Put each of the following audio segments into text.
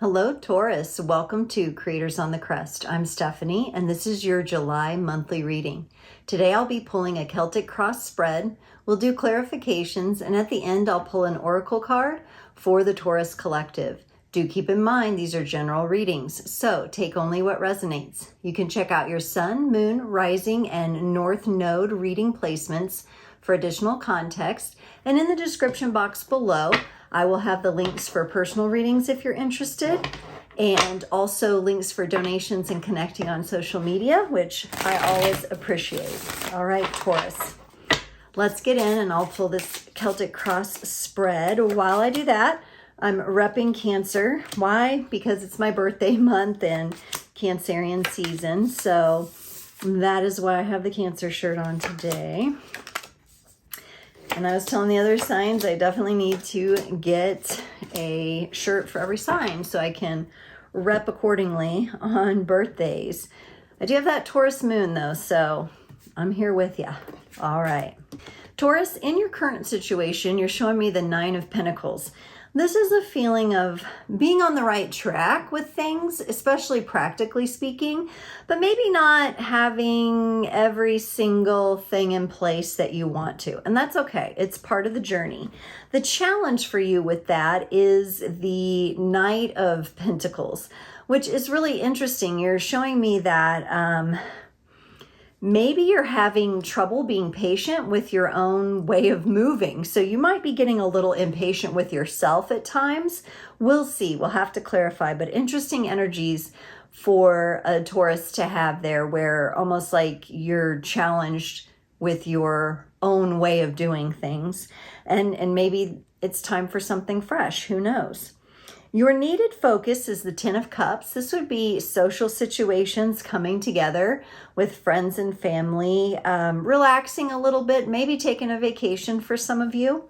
Hello, Taurus. Welcome to Creators on the Crest. I'm Stephanie, and this is your July monthly reading. Today I'll be pulling a Celtic cross spread. We'll do clarifications, and at the end I'll pull an oracle card for the Taurus collective. Do keep in mind these are general readings, so take only what resonates. You can check out your Sun, Moon, Rising, and North Node reading placements for additional context, and in the description box below I will have the links for personal readings if you're interested, and also links for donations and connecting on social media, which I always appreciate. All right, Taurus, let's get in and I'll pull this Celtic cross spread. While I do that, I'm repping Cancer. Why? Because it's my birthday month and Cancerian season. So that is why I have the Cancer shirt on today. And I was telling the other signs I definitely need to get a shirt for every sign so I can rep accordingly on birthdays. I do have that Taurus moon though, so I'm here with you. All right. Taurus, in your current situation, you're showing me the Nine of Pentacles. This is a feeling of being on the right track with things, especially practically speaking, but maybe not having every single thing in place that you want to. And that's okay. It's part of the journey. The challenge for you with that is the Knight of Pentacles, which is really interesting. You're showing me that maybe you're having trouble being patient with your own way of moving. So you might be getting a little impatient with yourself at times. We'll see. We'll have to clarify. But interesting energies for a Taurus to have there, where almost like you're challenged with your own way of doing things. And maybe it's time for something fresh. Who knows? Your needed focus is the Ten of Cups. This would be social situations coming together with friends and family, relaxing a little bit, maybe taking a vacation for some of you.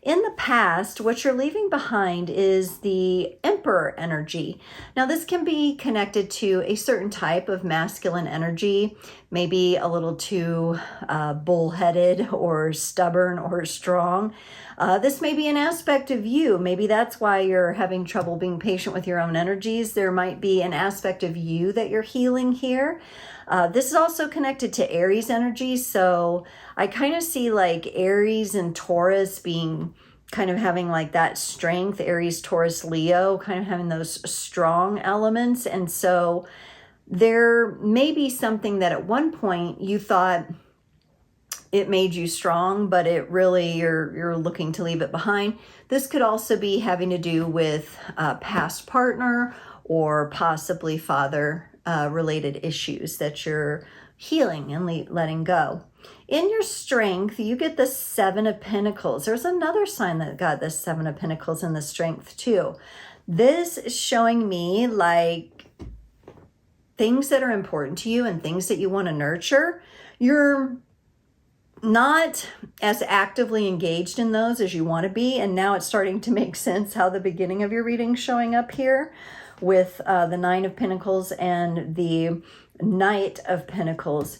In the past, what you're leaving behind is the Emperor energy. Now, this can be connected to a certain type of masculine energy, maybe a little too bullheaded or stubborn or strong. This may be an aspect of you. Maybe that's why you're having trouble being patient with your own energies. There might be an aspect of you that you're healing here. This is also connected to Aries energy. So I kind of see like Aries and Taurus being kind of having like that strength, Aries, Taurus, Leo, kind of having those strong elements. And so there may be something that at one point you thought it made you strong, but it really, you're looking to leave it behind. This could also be having to do with a past partner or possibly father related issues that you're healing and letting go. In your strength, you get the Seven of Pentacles. There's another sign that got the Seven of Pentacles in the strength too. This is showing me like things that are important to you and things that you want to nurture. You're not as actively engaged in those as you want to be. And now it's starting to make sense how the beginning of your reading showing up here with the Nine of Pentacles and the Knight of Pentacles.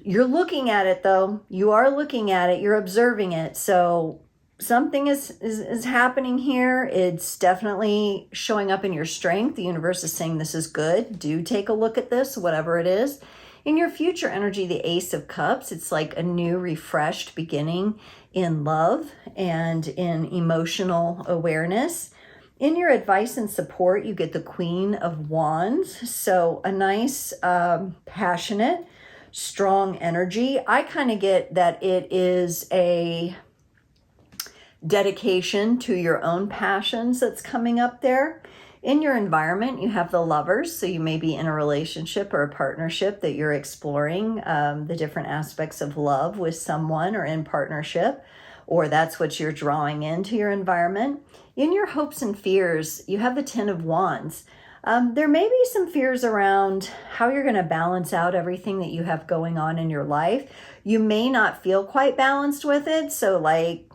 You're looking at it though. You are looking at it. You're observing it. So something is happening here. It's definitely showing up in your strength. The universe is saying this is good. Do take a look at this, whatever it is. In your future energy, the Ace of Cups, it's like a new, refreshed beginning in love and in emotional awareness. In your advice and support, you get the Queen of Wands. So a nice, passionate, strong energy. I kind of get that it is a dedication to your own passions that's coming up there. In your environment, you have the Lovers, so you may be in a relationship or a partnership that you're exploring the different aspects of love with someone or in partnership, or that's what you're drawing into your environment. In your hopes and fears, you have the Ten of Wands. There may be some fears around how you're going to balance out everything that you have going on in your life. You may not feel quite balanced with it, so like,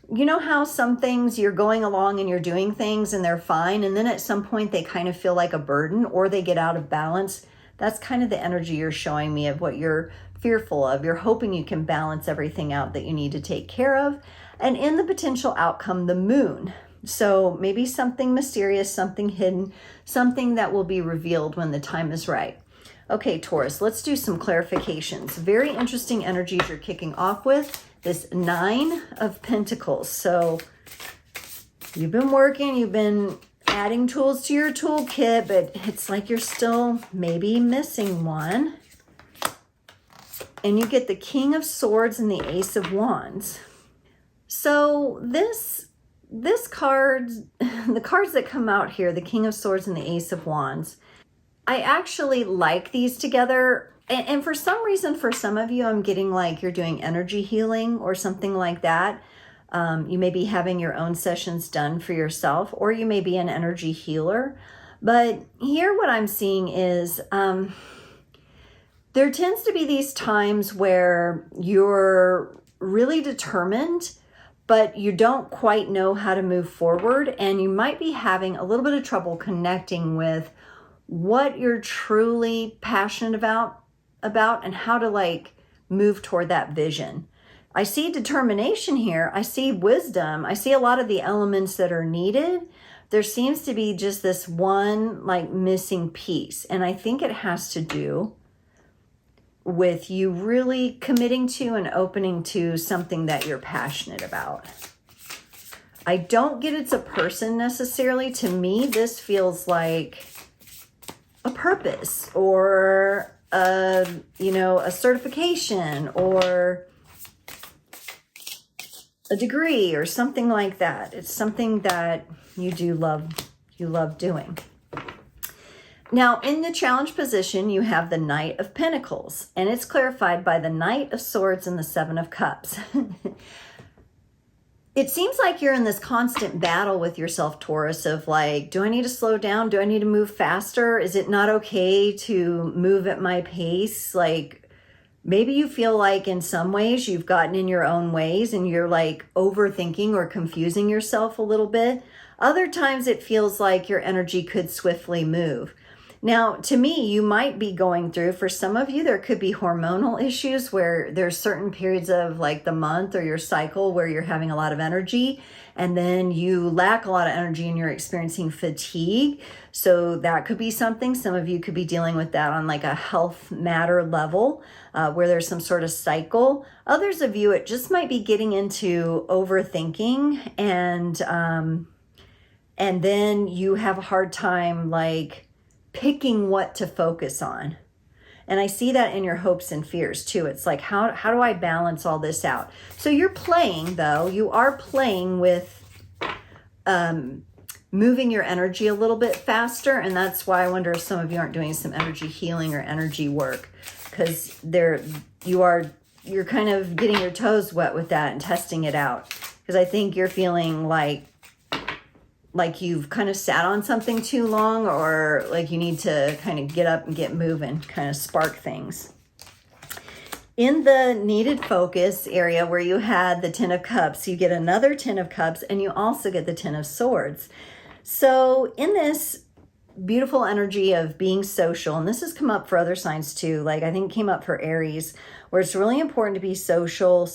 you know how some things you're going along and you're doing things and they're fine, and then at some point they kind of feel like a burden or they get out of balance. That's kind of the energy you're showing me of what you're fearful of. You're hoping you can balance everything out that you need to take care of. And in the potential outcome, the Moon. So maybe something mysterious, something hidden, something that will be revealed when the time is right. Okay, Taurus, let's do some clarifications. Very interesting energies you're kicking off with. This 9 of Pentacles. So you've been working, you've been adding tools to your toolkit, but it's like you're still maybe missing one. And you get the King of Swords and the Ace of Wands. So this card, the cards that come out here, the King of Swords and the Ace of Wands, I actually like these together. And for some reason, for some of you, I'm getting like you're doing energy healing or something like that. You may be having your own sessions done for yourself, or you may be an energy healer. But here what I'm seeing is there tends to be these times where you're really determined, but you don't quite know how to move forward. And you might be having a little bit of trouble connecting with what you're truly passionate about and how to like move toward that vision. I see determination here. I see wisdom. I see a lot of the elements that are needed. There seems to be just this one like missing piece. And I think it has to do with you really committing to and opening to something that you're passionate about. I don't get it's a person necessarily. To me, this feels like a purpose or a certification or a degree or something like that. It's something that you love doing. Now, in the challenge position, you have the Knight of Pentacles, and it's clarified by the Knight of Swords and the Seven of Cups. It seems like you're in this constant battle with yourself, Taurus, of like, do I need to slow down? Do I need to move faster? Is it not okay to move at my pace? Like, maybe you feel like in some ways you've gotten in your own ways and you're like overthinking or confusing yourself a little bit. Other times it feels like your energy could swiftly move. Now, to me, you might be going through, for some of you, there could be hormonal issues where there's certain periods of like the month or your cycle where you're having a lot of energy and then you lack a lot of energy and you're experiencing fatigue. So that could be something. Some of you could be dealing with that on like a health matter level where there's some sort of cycle. Others of you, it just might be getting into overthinking and then you have a hard time like picking what to focus on. And I see that in your hopes and fears too. It's like, how do I balance all this out? So you're playing though, you are playing with moving your energy a little bit faster. And that's why I wonder if some of you aren't doing some energy healing or energy work, because you're kind of getting your toes wet with that and testing it out. Because I think you're feeling like you've kind of sat on something too long, or like you need to kind of get up and get moving, kind of spark things. In the needed focus area where you had the 10 of Cups, you get another 10 of Cups and you also get the 10 of Swords. So in this beautiful energy of being social, and this has come up for other signs too, like I think it came up for Aries, where it's really important to be social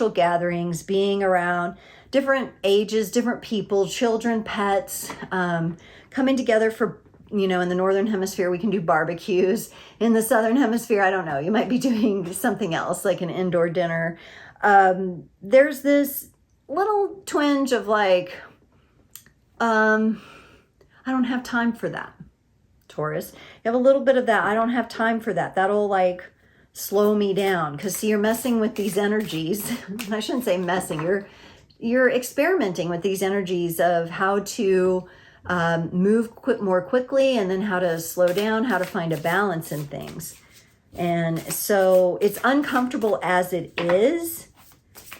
gatherings, being around different ages, different people, children, pets, coming together for, in the Northern Hemisphere, we can do barbecues. In the Southern Hemisphere, I don't know, you might be doing something else, like an indoor dinner. There's this little twinge of like, I don't have time for that, Taurus. You have a little bit of that, I don't have time for that. That'll like slow me down. Because see, you're messing with these energies. I shouldn't say messing, you're experimenting with these energies of how to move more quickly and then how to slow down, how to find a balance in things. And so it's uncomfortable as it is.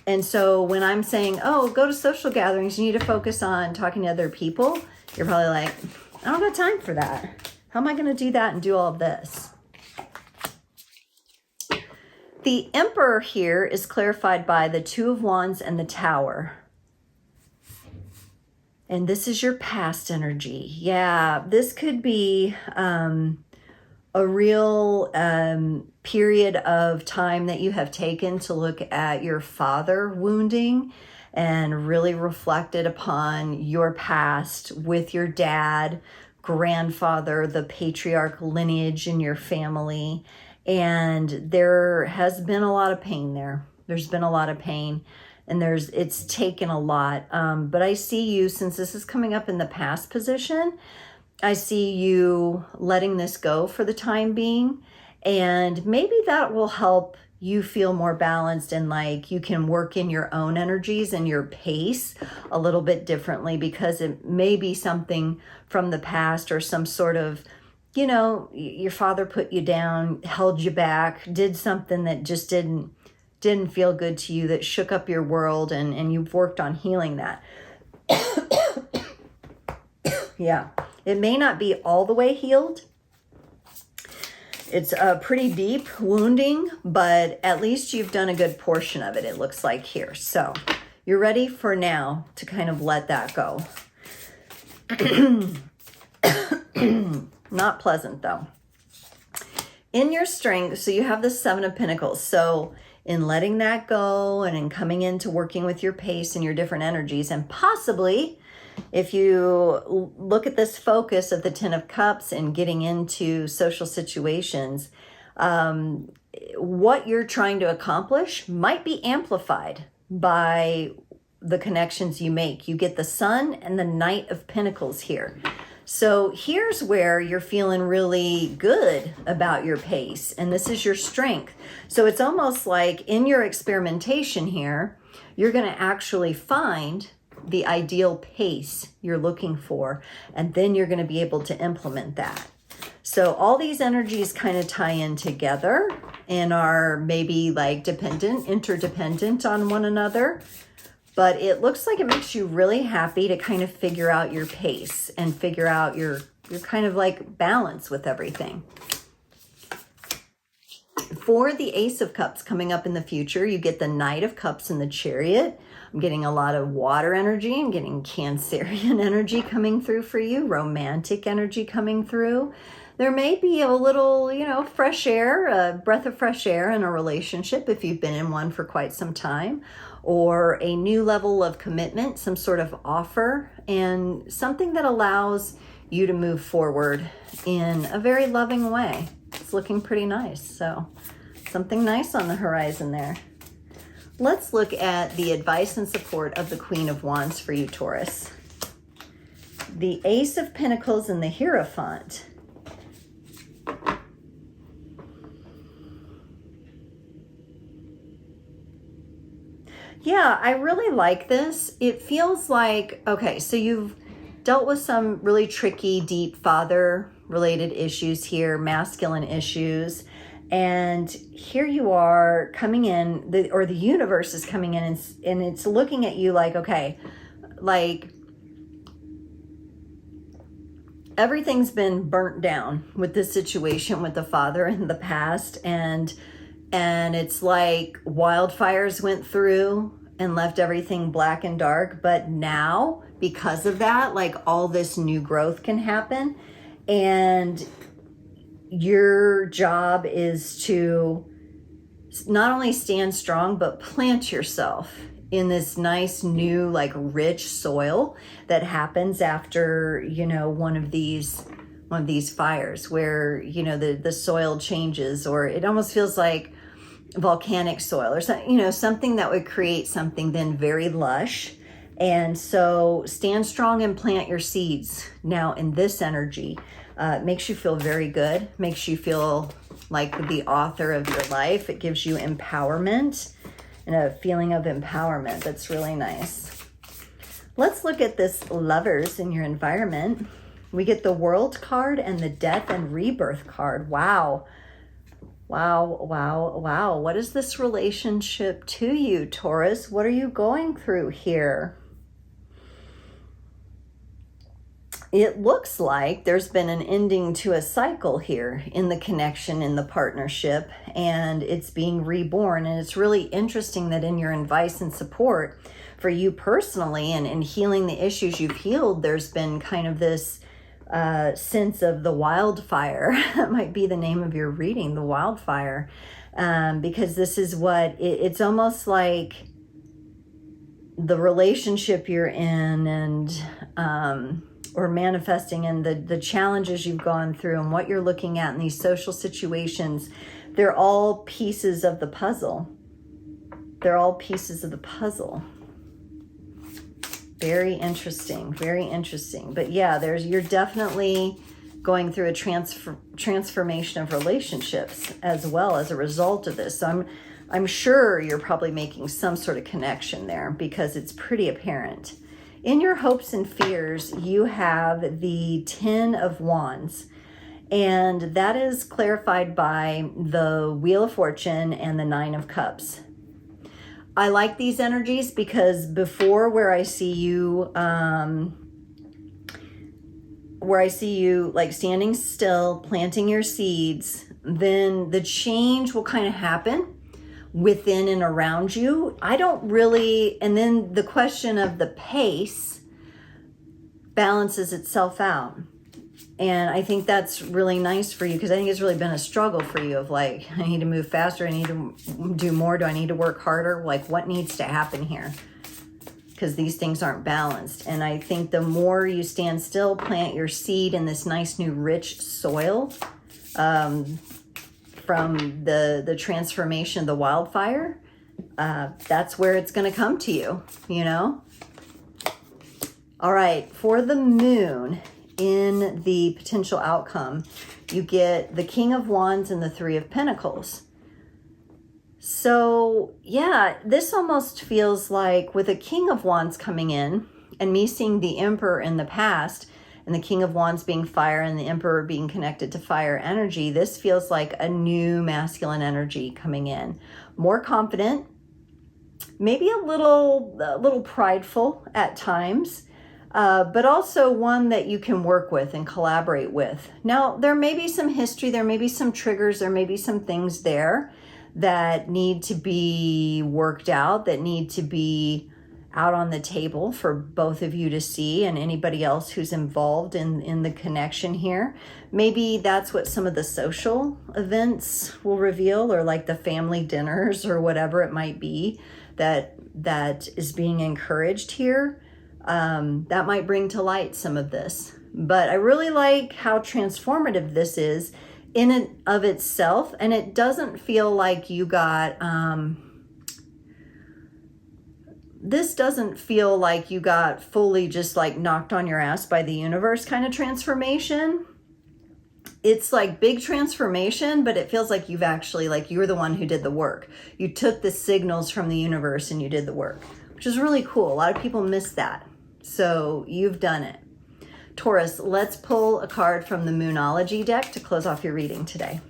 And so when I'm saying, oh, go to social gatherings, you need to focus on talking to other people, you're probably like, I don't got time for that. How am I going to do that and do all of this? The Emperor here is clarified by the Two of Wands and the Tower. And this is your past energy. Yeah, this could be a real period of time that you have taken to look at your father wounding and really reflected upon your past with your dad, grandfather, the patriarch lineage in your family. And there has been a lot of pain there. There's been a lot of pain, and it's taken a lot. But I see you, since this is coming up in the past position, I see you letting this go for the time being. And maybe that will help you feel more balanced, and like you can work in your own energies and your pace a little bit differently, because it may be something from the past, or some sort of, you know, your father put you down, held you back, did something that just didn't feel good to you, that shook up your world, and you've worked on healing that. Yeah, it may not be all the way healed. It's a pretty deep wounding, but at least you've done a good portion of it, it looks like here. So you're ready for now to kind of let that go. Not pleasant though. In your strength, so you have the Seven of Pentacles. So in letting that go, and in coming into working with your pace and your different energies, and possibly if you look at this focus of the Ten of Cups and getting into social situations, what you're trying to accomplish might be amplified by the connections you make. You get the Sun and the Knight of Pentacles here. So here's where you're feeling really good about your pace, and this is your strength. So it's almost like in your experimentation here, you're going to actually find the ideal pace you're looking for, and then you're going to be able to implement that. So all these energies kind of tie in together and are maybe like interdependent on one another. But it looks like it makes you really happy to kind of figure out your pace and figure out your kind of like balance with everything. For the Ace of Cups coming up in the future, you get the Knight of Cups in the Chariot. I'm getting a lot of water energy. I'm getting Cancerian energy coming through for you, romantic energy coming through. There may be a little, you know, fresh air, a breath of fresh air in a relationship if you've been in one for quite some time, or a new level of commitment, some sort of offer, and something that allows you to move forward in a very loving way. It's looking pretty nice. So something nice on the horizon there. Let's look at the advice and support of the Queen of Wands for you, Taurus. The Ace of Pentacles and the Hierophant. Yeah, I really like this. It feels like, okay, so you've dealt with some really tricky, deep father-related issues here, masculine issues. And here you are coming in, the universe is coming in, and it's looking at you like, okay, like everything's been burnt down with this situation with the father in the past. And it's like wildfires went through and left everything black and dark. But now, because of that, like all this new growth can happen. And your job is to not only stand strong, but plant yourself in this nice new, like rich soil that happens after, you know, one of these fires where, you know, the soil changes, or it almost feels like volcanic soil or something, you know, something that would create something then very lush. And so stand strong and plant your seeds now in this energy. Makes you feel very good, makes you feel like the author of your life. It gives you empowerment and a feeling of empowerment that's really nice. Let's look at this Lovers in your environment. We get the World card and the Death and Rebirth card. Wow. Wow, wow, wow. What is this relationship to you, Taurus? What are you going through here? It looks like there's been an ending to a cycle here in the connection, in the partnership, and it's being reborn. And it's really interesting that in your advice and support for you personally and healing the issues you've healed, there's been kind of this sense of the wildfire. That might be the name of your reading, the wildfire, because this is what it's almost like the relationship you're in, and or manifesting, and the challenges you've gone through and what you're looking at in these social situations, they're all pieces of the puzzle. They're all pieces of the puzzle. Very interesting, very interesting. But yeah, you're definitely going through a transformation of relationships as well as a result of this. So I'm sure you're probably making some sort of connection there, because it's pretty apparent. In your hopes and fears, you have the 10 of Wands, and that is clarified by the Wheel of Fortune and the 9 of Cups. I like these energies because before, where I see you like standing still, planting your seeds, then the change will kind of happen within and around you. I don't really, and then the question of the pace balances itself out. And I think that's really nice for you, because I think it's really been a struggle for you of like, I need to move faster, I need to do more, do I need to work harder? Like, what needs to happen here? Because these things aren't balanced. And I think the more you stand still, plant your seed in this nice new rich soil, from the transformation of the wildfire, that's where it's going to come to you, you know? All right, for the moon in the potential outcome, you get the King of Wands and the 3 of Pentacles. So yeah, this almost feels like with a King of Wands coming in and me seeing the Emperor in the past, and the King of Wands being fire and the Emperor being connected to fire energy, this feels like a new masculine energy coming in. More confident, maybe a little prideful at times, but also one that you can work with and collaborate with. Now, there may be some history, there may be some triggers, there may be some things there that need to be worked out, that need to be out on the table for both of you to see, and anybody else who's involved in the connection here. Maybe that's what some of the social events will reveal, or like the family dinners or whatever it might be that is being encouraged here. That might bring to light some of this. But I really like how transformative this is in and of itself, and it doesn't feel like you got this doesn't feel like you got fully just like knocked on your ass by the universe kind of transformation. It's like big transformation, but it feels like you've actually, like, you're the one who did the work. You took the signals from the universe and you did the work, which is really cool. A lot of people miss that. So you've done it. Taurus, let's pull a card from the Moonology deck to close off your reading today.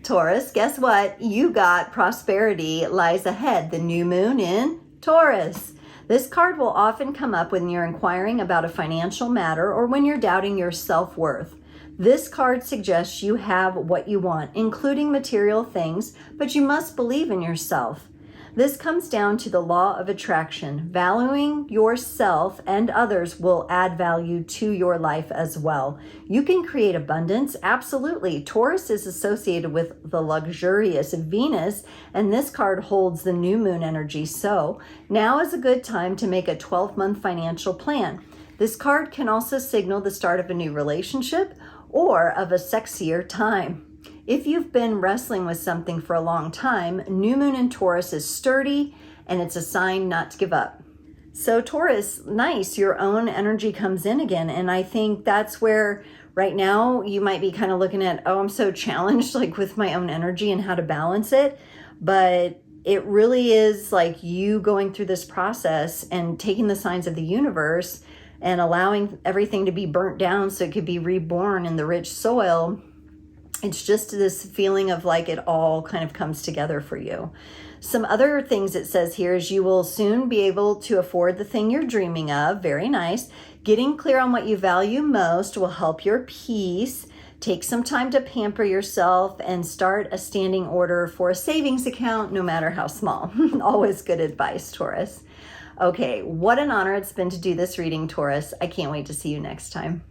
Taurus, guess what? You got prosperity lies ahead. The new moon in Taurus. This card will often come up when you're inquiring about a financial matter or when you're doubting your self-worth. This card suggests you have what you want, including material things, but you must believe in yourself. This comes down to the law of attraction. Valuing yourself and others will add value to your life as well. You can create abundance, absolutely. Taurus is associated with the luxurious Venus, and this card holds the new moon energy. So now is a good time to make a 12-month financial plan. This card can also signal the start of a new relationship or of a sexier time. If you've been wrestling with something for a long time, new moon in Taurus is sturdy, and it's a sign not to give up. So Taurus, nice, your own energy comes in again. And I think that's where right now you might be kind of looking at, oh, I'm so challenged like with my own energy and how to balance it. But it really is like you going through this process and taking the signs of the universe and allowing everything to be burnt down so it could be reborn in the rich soil. It's just this feeling of like it all kind of comes together for you. Some other things it says here is you will soon be able to afford the thing you're dreaming of. Very nice. Getting clear on what you value most will help your peace. Take some time to pamper yourself and start a standing order for a savings account, no matter how small. Always good advice, Taurus. Okay, what an honor it's been to do this reading, Taurus. I can't wait to see you next time.